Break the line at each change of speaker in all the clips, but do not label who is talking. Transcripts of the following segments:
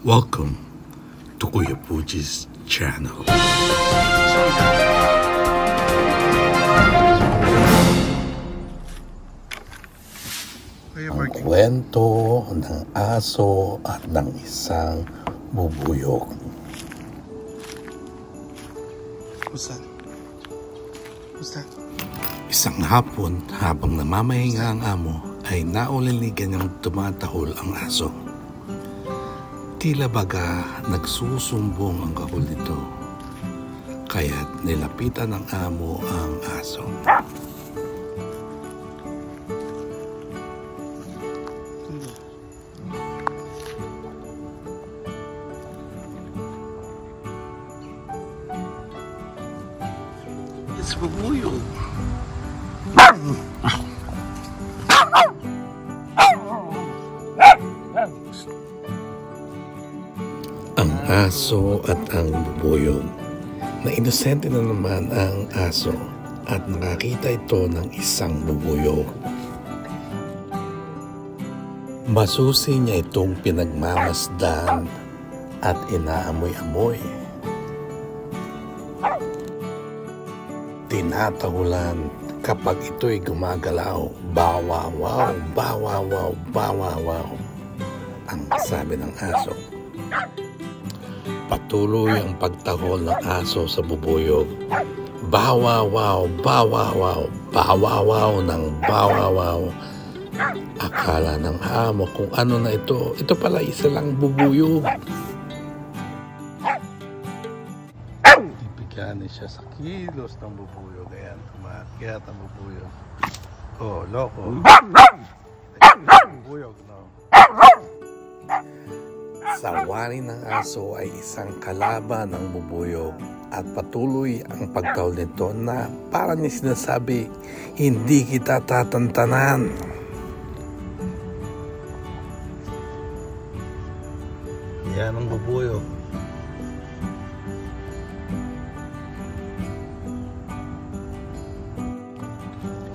Welcome to Kuya Puji's channel.
Ang kwento ng aso at ng isang bubuyog.
Isang hapon, habang namamahinga ang amo, ay nauliligan niyang tumatahol ang aso. Tila baga nagsusumbong ang kahol nito, kaya't nilapitan ng amo ang aso.
It's bubuyog.
Ang aso at ang bubuyog. Na inosente na naman ang aso at nakakita ito ng isang bubuyog. Masusi niya itong pinagmamasdan at inaamoy-amoy. Tinatahulan kapag ito'y gumagalaw. Bawawaw, bawawaw, bawawaw, ang sabi ng aso. Patuloy ang pagtahol ng aso sa bubuyog. Bawawaw, bawawaw, bawawaw ng bawawaw. Akala ng amo kung ano na ito. Ito pala isa lang bubuyog. Ibigyan siya sa kilos ng bubuyog. Ayan, umakyat ang bubuyog. Oh, loko. Bubuyog, no? Sa wari ng aso ay isang kalaban ng bubuyog at patuloy ang pagtahol nito na parang niya sinasabi, hindi kita tatantanan. Yan ang bubuyog.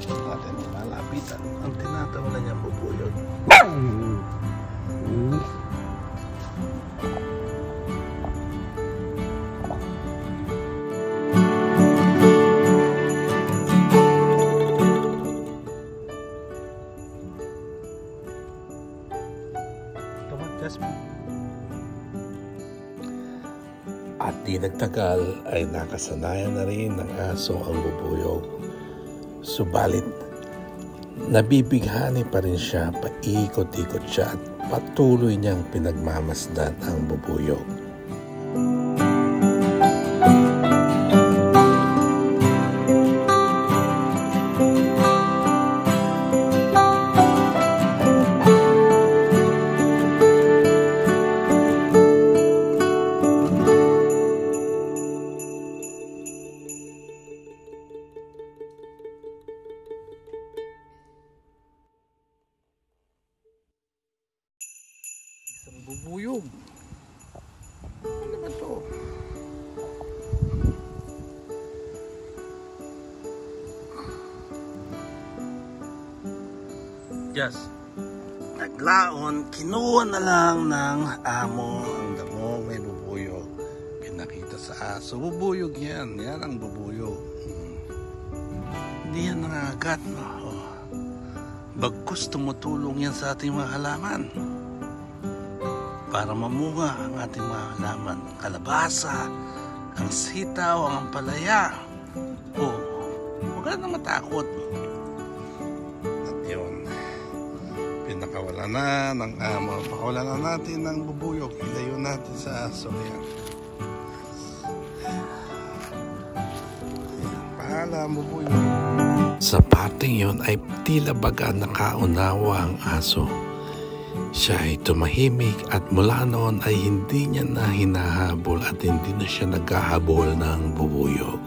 Natin malapitan ang tinatawalan niyang bubuyog. At di nagtagal ay nakasanayan na rin ng aso ang bubuyog. Subalit, nabibighani pa rin siya, paikot-ikot siya at patuloy niyang pinagmamasdan ang bubuyog. Isang bubuyog. Ano naman to? Yes. Naglaon, kinuha na lang ng amo ang damo, may bubuyog. Pinakita sa aso. Bubuyog yan. Yan ang bubuyog. Hindi yan nangagat, no? Bagkus tumutulong yan sa ating mga halaman para mamunga ang ating mga halaman. Kalabasa, ang sitaw, ang ampalaya. Oh, huwag ka na matakot. At yun, pinakawala na ng amo. Pakawala na natin ng bubuyog. Ilayo natin sa aso. Yan. Paalam, bubuyog. Sa parting yun ay tila baga nakaunawa ang aso. Siya ay tumahimik at mula noon ay hindi niya na hinahabol at hindi na siya naghahabol ng bubuyog.